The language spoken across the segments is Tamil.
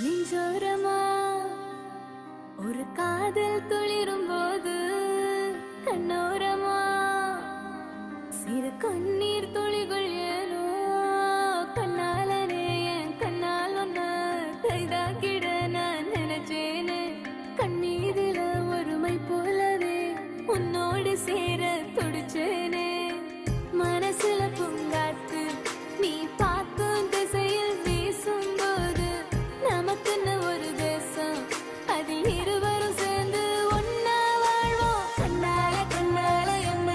நெஞ்சோரமா ஒரு காதல் துளிரும் போது கண்ணோரமா சிறு கண்ணீர் துளிகள் ஏனோ கண்ணாலனே என் கண்ணால் ஒன்ன கைதாக்கிட நான் நினைச்சேனே கண்ணீரில ஒருமை போலவே உன்னோடு சேர துடிச்சேனே மனசுல பூங்காத்து நீ பார்க்கும் திசையில் வீசும் போது நமக்குன்னு ஒரு தேசம் அதில் இருவரும் சேர்ந்து ஒன்னா வாழ்வோம் கண்ணால கண்ணால என்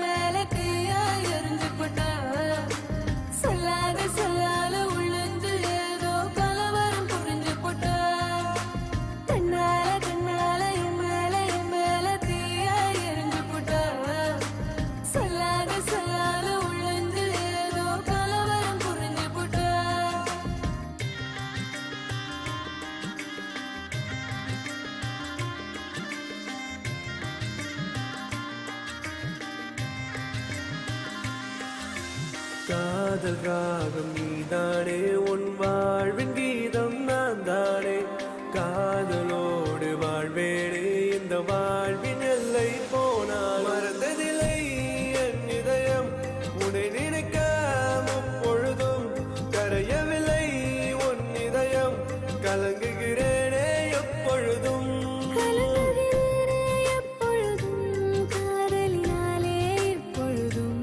மேல தீயா எரிஞ்சு போட்டா சொல்லாத உள்ளுந்து ஏதோ கலவரம் புரிஞ்சு போட்டா கண்ணால கண்ணால என் மேல தீயா எரிஞ்சு போட்டா சொல்லாத உள்ளுந்து ஏதோ கலவரம் புரிஞ்சு போட்டா காதல் ராகம் நீதானே உன் வாழ்வின் கீதம் நான் தானே காதலோடு வாழ்வேனே இந்த வாழ்வின் எல்லை போனால் மறந்ததில்லை என் இதயம் உன்னை நினைக்காம பொழுதும் கரையவில்லை உன் இதயம் கலங்குகிறேனே எப்பொழுதும் காதலினாலே எப்பொழுதும்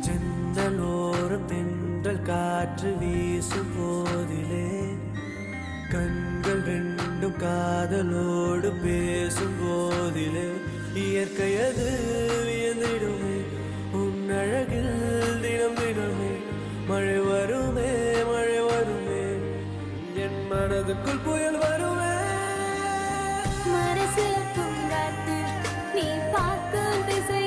ஜன்னலோரம் தென்றல் காற்று வீசும் போதிலே கண்கள் ரெண்டும் காதலோடு பேசும் போதிலே இயற்கையது வியந்திடுமே உன் அழகில் தினம் தினமே மழை வருமே என் மனதுக்குள் புயல் வருமே மனசுல பூங்காத்து நீ பார்க்கும் திசை